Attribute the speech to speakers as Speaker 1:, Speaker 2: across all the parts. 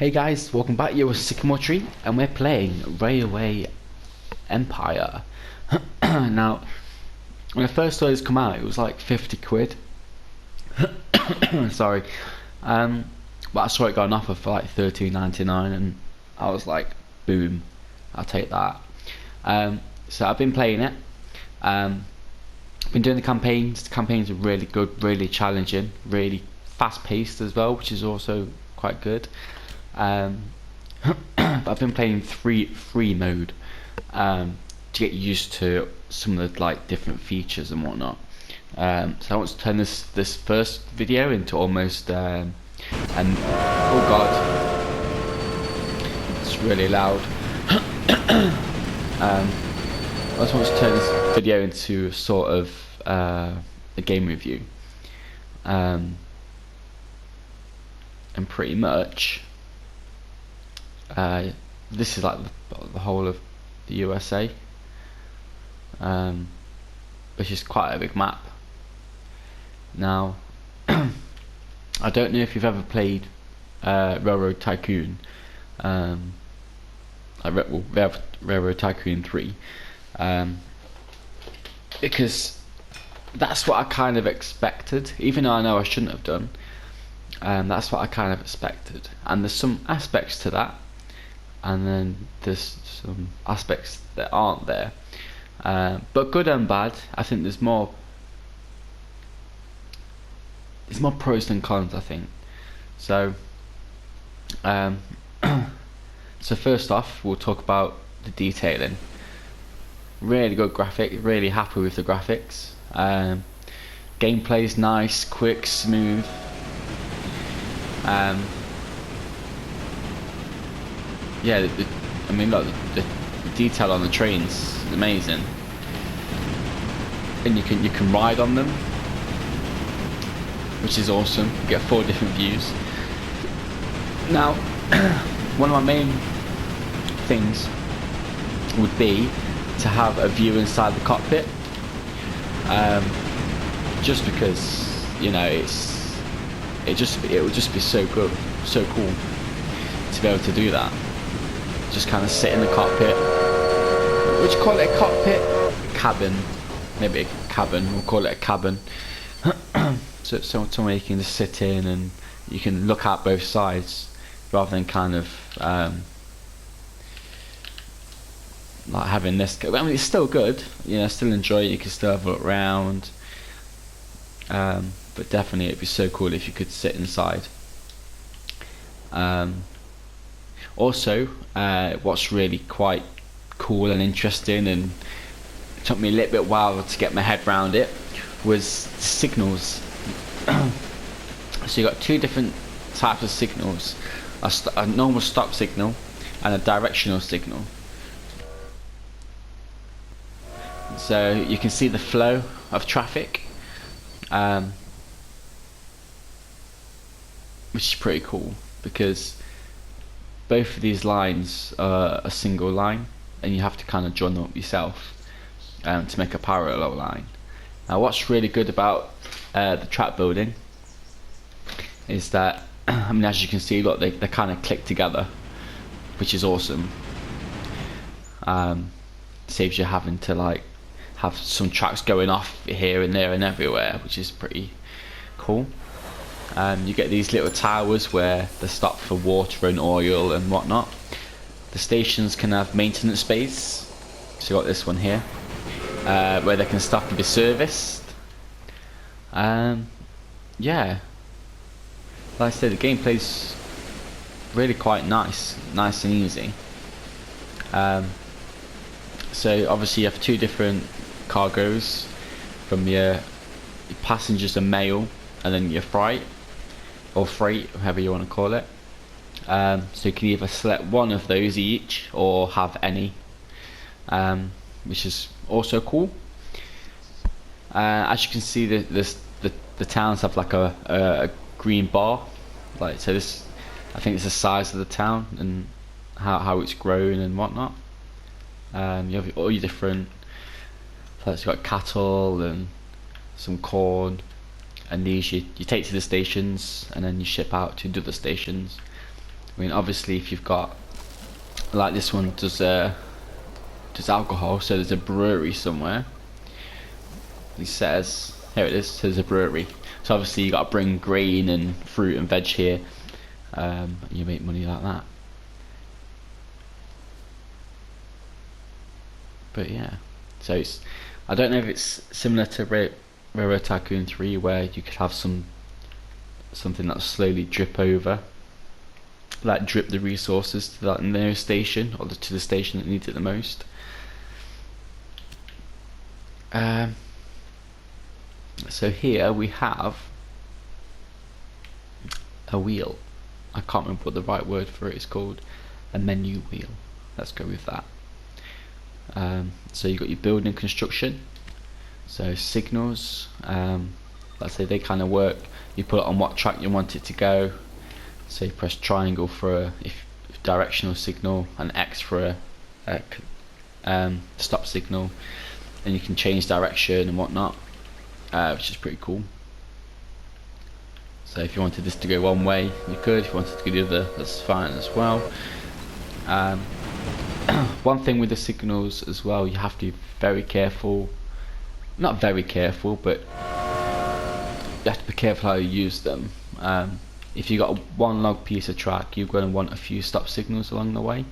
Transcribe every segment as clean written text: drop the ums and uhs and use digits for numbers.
Speaker 1: Hey guys, welcome back. You're with Sycamore Tree, and we're playing Railway Empire. Now, when I first saw this come out, it was like 50 quid. Sorry. But I saw it going off for like 13.99, and I was like, boom, I'll take that. So I've been playing it. Been doing the campaigns. The campaigns are really good, really challenging, really fast paced as well, which is also quite good. But I've been playing free mode to get used to some of the like different features and whatnot. So I want to turn this first video into almost and oh god, it's really loud. I just want to turn this video into sort of a game review, and pretty much this is like the whole of the USA, which is quite a big map. Now, I don't know if you've ever played Railroad Tycoon, Railroad Tycoon 3, because that's what I kind of expected, even though I know I shouldn't have done. That's what I kind of expected, and there's some aspects to that, and then there's some aspects that aren't there, but good and bad. I think there's more pros than cons, I think. So so first off, we'll talk about the detailing. Really good graphic, really happy with the graphics. Gameplay's nice, quick, smooth. Yeah, I mean, look, the detail on the trains is amazing, and you can ride on them, which is awesome. You get 4 different views. Now, one of my main things would be to have a view inside the cockpit, just because, you know, it would just be so good, so cool to be able to do that. Just kind of sit in the cockpit. Would you call it a cockpit? Cabin, maybe a cabin. We'll call it a cabin. So somewhere you can just sit in and you can look at both sides, rather than kind of like having this. I mean, it's still good. You know, still enjoy it. You can still have a look around. But definitely it'd be so cool if you could sit inside. Also, what's really quite cool and interesting, and it took me a little bit while to get my head around it, was signals. So you got 2 different types of signals: a normal stop signal and a directional signal. So you can see the flow of traffic, which is pretty cool, because both of these lines are a single line, and you have to kind of join them up yourself to make a parallel line. Now, what's really good about the track building is that, I mean, as you can see, look, they kind of click together, which is awesome. Saves you having to like have some tracks going off here and there and everywhere, which is pretty cool. You get these little towers where they stop for water and oil and whatnot. The stations can have maintenance space, so you got this one here, where they can stop and be serviced. Yeah, like I said, the gameplay's really quite nice and easy. So obviously you have 2 different cargoes, from your passengers and mail, and then your freight, or freight, however you want to call it. So you can either select one of those each, or have any, which is also cool. As you can see, the towns have like a green bar, like, so this, I think it's the size of the town and how it's grown and whatnot. You have all your different, so it's got cattle and some corn, and these you take to the stations, and then you ship out to other stations. I mean, obviously, if you've got like this one does alcohol, so there's a brewery somewhere. He says, here it is, says a brewery. So obviously you got to bring grain and fruit and veg here, and you make money like that. But yeah, so it's, I don't know if it's similar to Railroad Tycoon 3 where you could have something that slowly drip over, like drip the resources to that nearest station or to the station that needs it the most. So here we have a wheel. I can't remember what the right word for it is called. A menu wheel. Let's go with that. So you've got your building construction. So signals, let's say they kind of work. You put it on what track you want it to go. So you press triangle for a directional signal and X for a stop signal, and you can change direction and whatnot, which is pretty cool. So if you wanted this to go one way, you could. If you wanted to go the other, that's fine as well. One thing with the signals as well, you have to be very careful. Not very careful, but you have to be careful how you use them. If you got a one log piece of track, you're going to want a few stop signals along the way,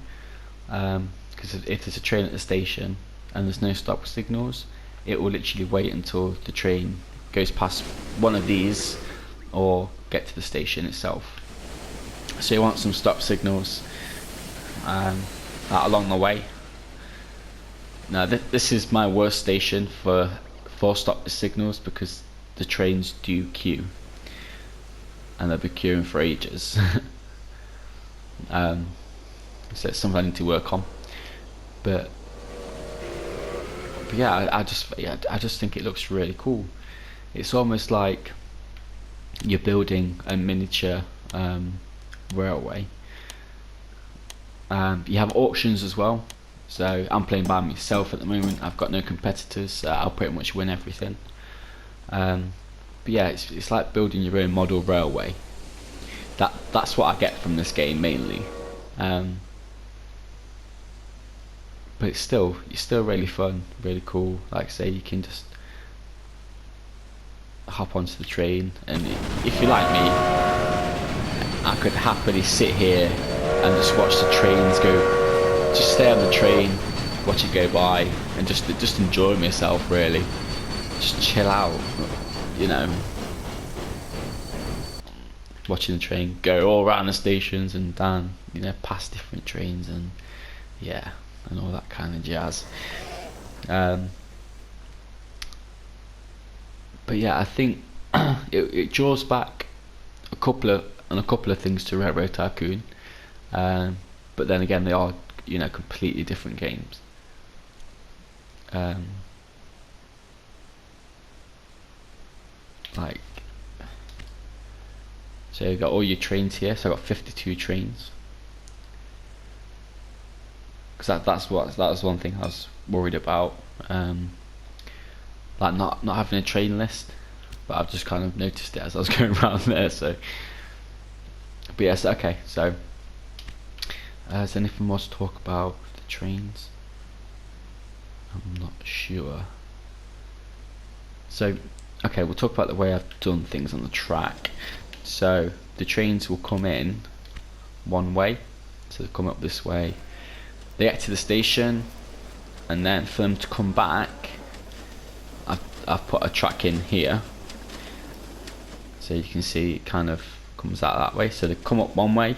Speaker 1: because if there's a train at the station and there's no stop signals, it will literally wait until the train goes past one of these or get to the station itself. So you want some stop signals along the way. Now this is my worst station for stop signals, because the trains do queue and they'll be queuing for ages. So it's something I need to work on. But yeah, I just think it looks really cool. It's almost like you're building a miniature railway. You have auctions as well. So I'm playing by myself at the moment. I've got no competitors. So I'll pretty much win everything. But yeah, it's like building your own model railway. That's what I get from this game mainly. But it's still really fun, really cool. Like I say, you can just hop onto the train, and if you're like me, I could happily sit here and just watch the trains go, just stay on the train, watch it go by, and just enjoy myself, really. Just chill out, you know, watching the train go all around the stations and down, you know, past different trains, and yeah, and all that kind of jazz. But yeah, I think it draws back a couple of things to Railroad Tycoon, but then again, they are, you know, completely different games. Like, so you've got all your trains here. So I've got 52 trains. Because that was one thing I was worried about. Like not having a train list, but I've just kind of noticed it as I was going around there. So, but yes, okay. So, is there anything more to talk about the trains? I'm not sure. So, okay, we'll talk about the way I've done things on the track. So the trains will come in one way, so they come up this way. They get to the station, and then for them to come back, I've put a track in here, so you can see it kind of comes out that way. So they come up one way,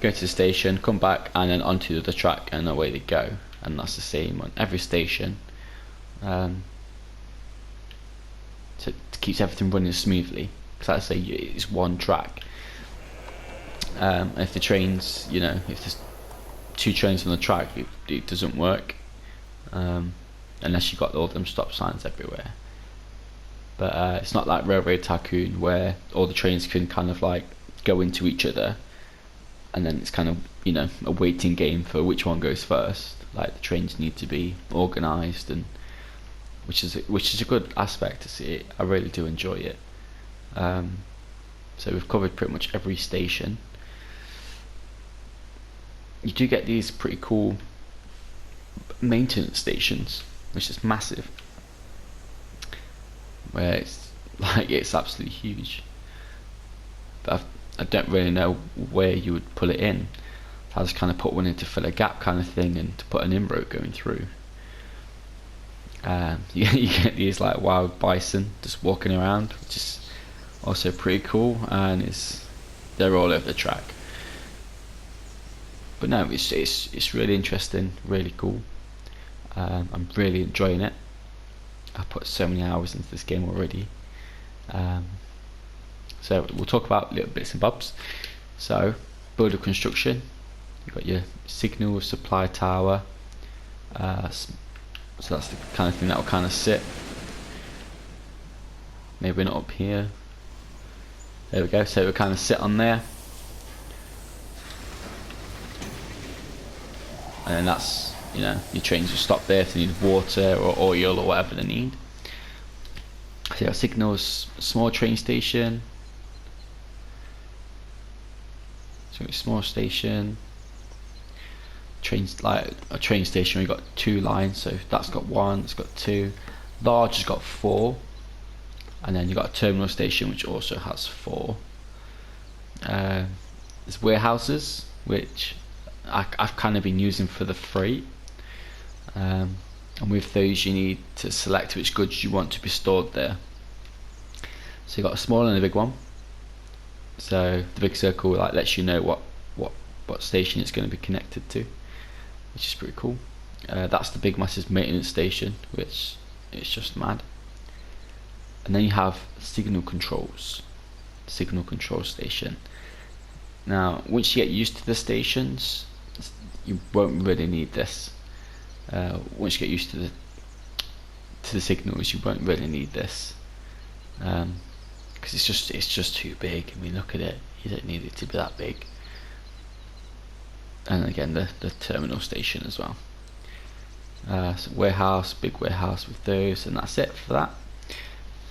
Speaker 1: go to the station, come back, and then onto the other track, and away they go. And that's the same on every station. So it keeps everything running smoothly, because like I say, it's one track. If the trains, you know, if there's two trains on the track, it doesn't work, unless you've got all them stop signs everywhere. But it's not like Railroad Tycoon, where all the trains can kind of like go into each other, and then it's kind of, you know, a waiting game for which one goes first. Like, the trains need to be organised, and which is a good aspect to see it. I really do enjoy it. So we've covered pretty much every station. you do get these pretty cool maintenance stations, which is massive, where it's like it's absolutely huge. But I don't really know where you would pull it in. I just kind of put one in to fill a gap kind of thing, and to put an inroad going through. You get these like wild bison just walking around, which is also pretty cool, and they're all over the track. But no, it's really interesting, really cool. I'm really enjoying it. I've put so many hours into this game already. So we'll talk about little bits and bobs. So builder construction, you've got your signal supply tower. So that's the kind of thing that will kind of sit. Maybe not up here. There we go. So it will kind of sit on there. And then that's, your trains will stop there if they need water or oil or whatever they need. So you got signals, small train station. So it's small station. Trains, like a train station, we've got 2 lines, so that's got 1, it's got 2. Large has got 4, and then you've got a terminal station which also has 4. There's warehouses, which I've kind of been using for the freight, and with those you need to select which goods you want to be stored there. So you've got a small and a big one. So the big circle like lets you know what station it's going to be connected to, which is pretty cool. That's the big massive maintenance station, which is just mad. And then you have signal control station. Now once you get used to the stations, you won't really need this. Once you get used to the signals, you won't really need this, because it's just too big. I mean, look at it, you don't need it to be that big. And again, the terminal station as well. So warehouse, big warehouse with those, and that's it for that.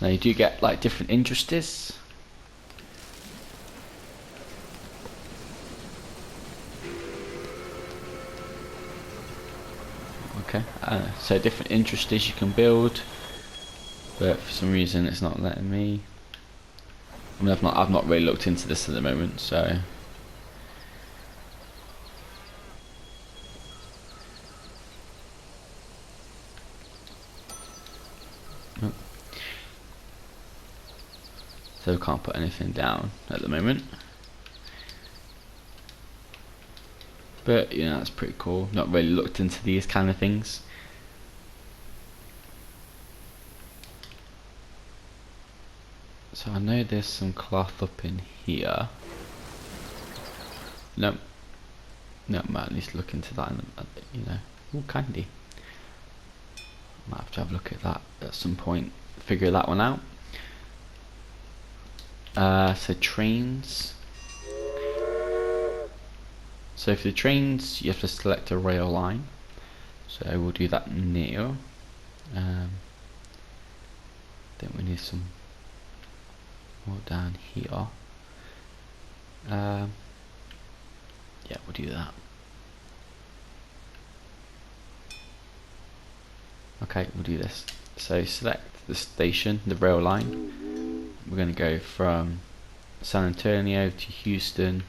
Speaker 1: Now you do get like different industries. Okay, so different industries you can build, but for some reason it's not letting me. I mean, I've not really looked into this at the moment, so. So we can't put anything down at the moment, but that's pretty cool. Not really looked into these kind of things. So I know there's some cloth up in here. No, might at least look into that. Ooh, candy. Might have to have a look at that at some point. Figure that one out. So trains. So for the trains, you have to select a rail line. So we'll do that now. Then we need some more down here. Yeah, we'll do that. Okay, we'll do this. So select the station, the rail line. We're going to go from San Antonio to Houston,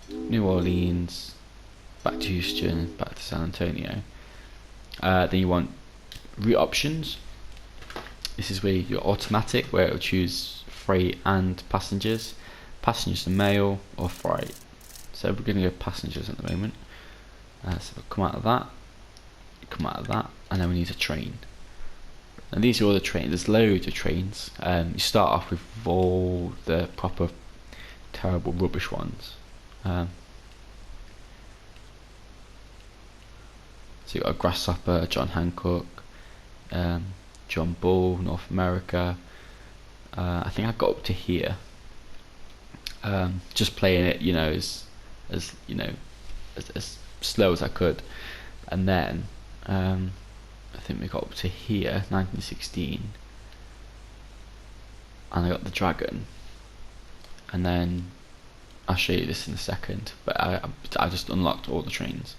Speaker 1: New Orleans, back to Houston, back to San Antonio. Then you want route options. This is where your automatic, where it will choose freight and passengers. Passengers and mail or freight. So we're going to go passengers at the moment. So we'll come out of that, and then we need a train. And these are all the trains. There's loads of trains. You start off with all the proper terrible rubbish ones. So you've got a Grasshopper, John Hancock, John Bull, North America. I think I got up to here. Just playing it, as slow as I could, and then I think we got up to here, 1916, and I got the dragon, and then I'll show you this in a second, but I just unlocked all the trains.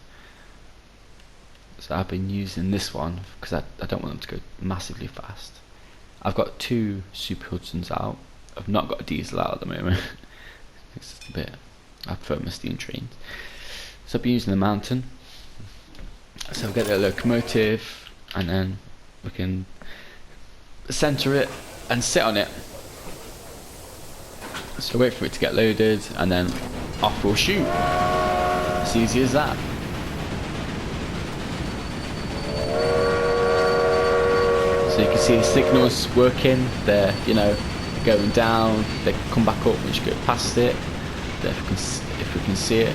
Speaker 1: So I've been using this one because I don't want them to go massively fast. I've got 2 Super Hudsons out. I've not got a diesel out at the moment. It's just a bit, I prefer my steam trains. So I've been using the mountain. So we'll get the locomotive, and then we can center it and sit on it. So wait for it to get loaded, and then off we'll shoot. It's easy as that. So you can see the signals working. They're, going down. They come back up once you go past it. If we can see it.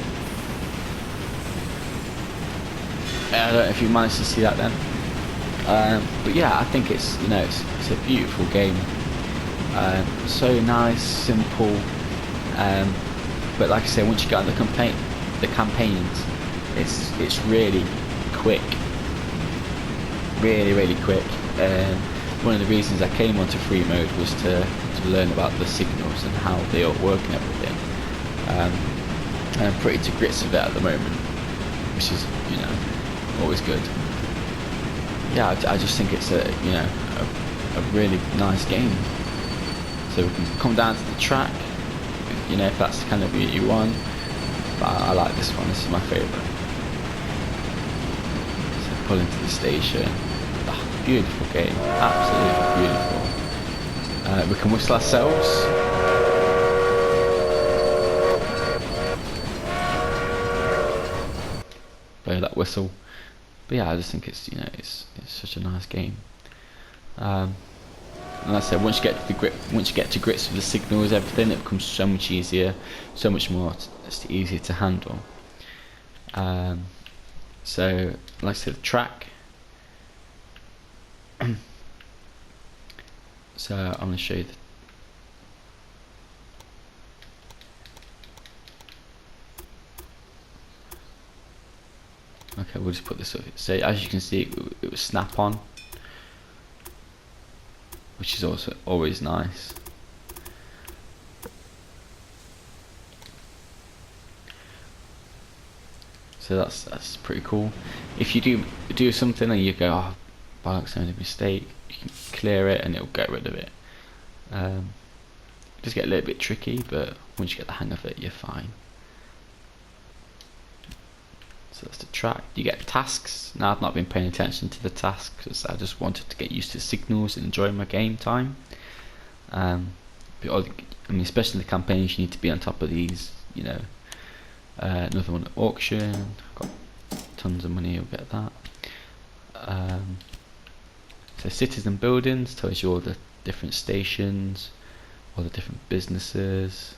Speaker 1: I don't know if you managed to see that then. But yeah, I think it's it's a beautiful game. So nice, simple. But like I say, once you get on the campaigns, it's really quick. Really quick. One of the reasons I came onto free mode was to learn about the signals and how they all work and everything. And I'm pretty to grips with it at the moment, which is always good. Yeah, I just think it's a really nice game. So we can come down to the track, if that's the kind of view you want. But I like this one. This is my favourite. So pull into the station. Beautiful game, absolutely beautiful. We can whistle ourselves. Play that whistle. But yeah, I just think it's it's such a nice game. And like I said, once you get to grips with the signals, everything, it becomes so much easier, so much more just easier to handle. So like I said, the track. So I'm going to show you okay, we'll just put this up. So as you can see, it was snap on, which is also always nice. So that's pretty cool. If you do something and you go, oh, bollocks, I made a mistake, you can clear it and it'll get rid of it. It does get a little bit tricky, but once you get the hang of it, you're fine. So that's the track. You get tasks. Now I've not been paying attention to the tasks because I just wanted to get used to signals and enjoy my game time. But especially in the campaigns, you need to be on top of these. Another one at auction. Got tons of money. You'll get that. So cities and buildings tells you all the different stations, all the different businesses,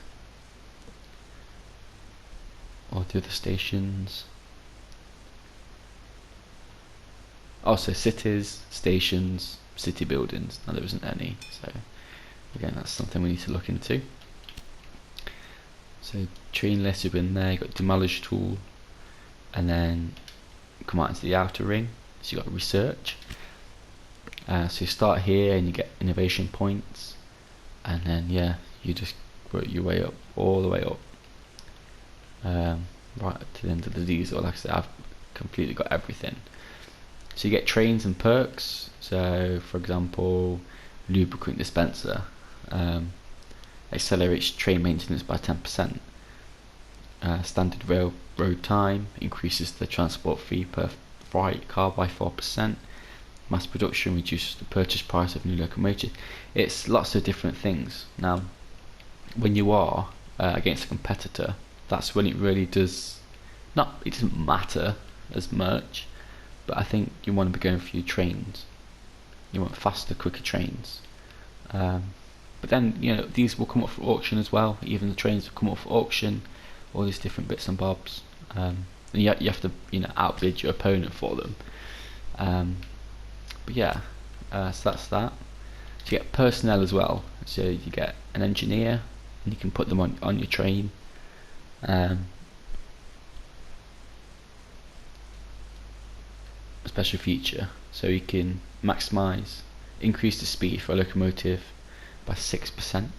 Speaker 1: all the other stations. Also cities, stations, city buildings. Now there isn't any, so again that's something we need to look into. So train list have been there, you've got demolish tool, and then come out into the outer ring, so you've got research. So you start here and you get innovation points, and then you just work your way up, all the way up, right to the end of the diesel. Like I said, I've completely got everything. So you get trains and perks. So for example, lubricant dispenser accelerates train maintenance by 10%. Standard railroad time increases the transport fee per freight car by 4%. Mass production reduces the purchase price of new locomotives. It's lots of different things. Now, when you are against a competitor, that's when it really does it doesn't matter as much, but I think you want to be going for your trains. You want faster, quicker trains. But then these will come up for auction as well. Even the trains will come up for auction. All these different bits and bobs. And you have to outbid your opponent for them. But yeah, so that's that. So you get personnel as well. So you get an engineer, and you can put them on your train. A special feature, so you can increase the speed for a locomotive by 6%.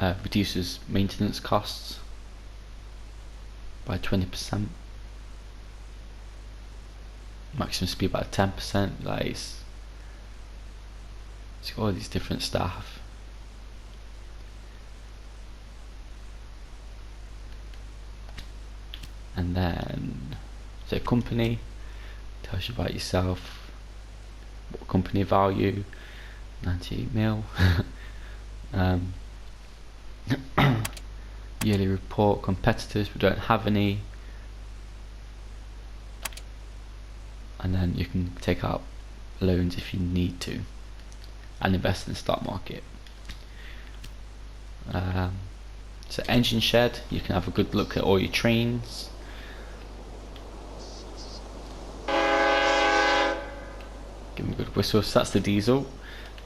Speaker 1: reduces maintenance costs by 20%, maximum speed by 10%. Like it's got all these different stuff. And then so company tells you about yourself, what company value, 98 mil. Yearly report, competitors, we don't have any. And then you can take out loans if you need to and invest in the stock market. So engine shed, you can have a good look at all your trains. Give them a good whistle. So that's the diesel,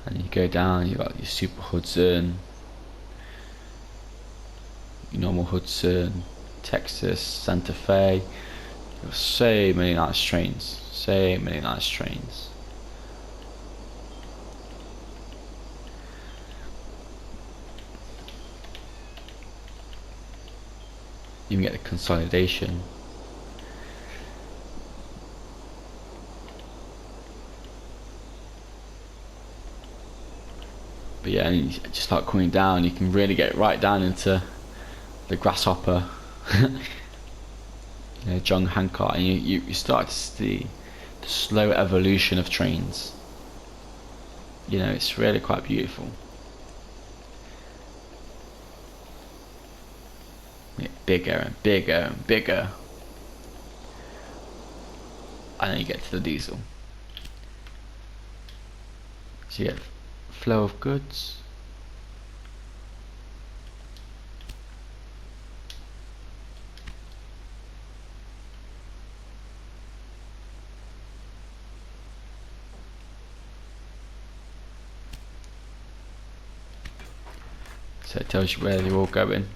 Speaker 1: and you go down, you've got your Super Hudson, your normal Hudson, Texas, Santa Fe. You've got so many nice trains, so many nice trains. You can get the consolidation. But yeah, and you just start coming down, you can really get right down into the grasshopper. You know, John Hancock, and you start to see the slow evolution of trains. You know, it's really quite beautiful. Get bigger and bigger and bigger, and then you get to the diesel. So you get flow of goods. So it tells you where they're all going.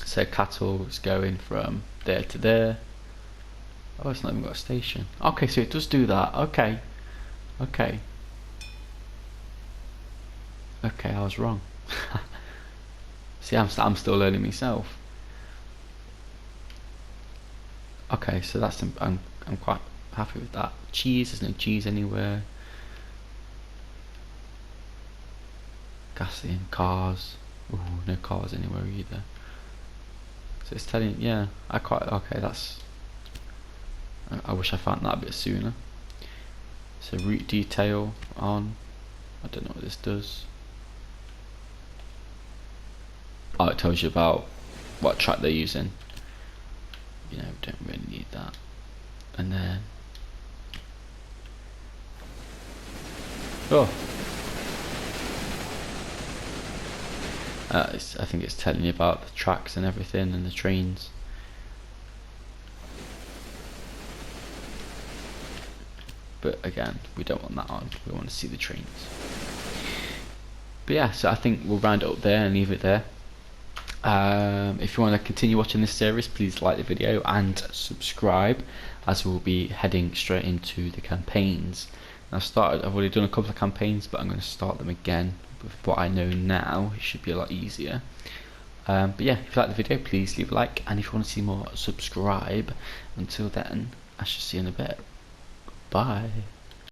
Speaker 1: So cattle is going from there to there. Oh, it's not even got a station. Okay, so it does do that. Okay, okay, okay. I was wrong. See, I'm still learning myself. Okay, so that's I'm quite happy with that. Cheese, there's no cheese anywhere. Gasoline, cars. Ooh, no cars anywhere either. So it's telling, yeah, okay, that's, I wish I found that a bit sooner. So route detail on, I don't know what this does. Oh, it tells you about what track they're using. You know, don't really need that. And then, oh, I think it's telling you about the tracks and everything and the trains. But again, we don't want that on, we want to see the trains. But yeah, so I think we'll round it up there and leave it there. If you want to continue watching this series, please like the video and subscribe, as we'll be heading straight into the campaigns. I've already done a couple of campaigns, but I'm going to start them again with what I know now. It should be a lot easier. But yeah, if you like the video, please leave a like, and if you want to see more, subscribe. Until then, I shall see you in a bit. Bye.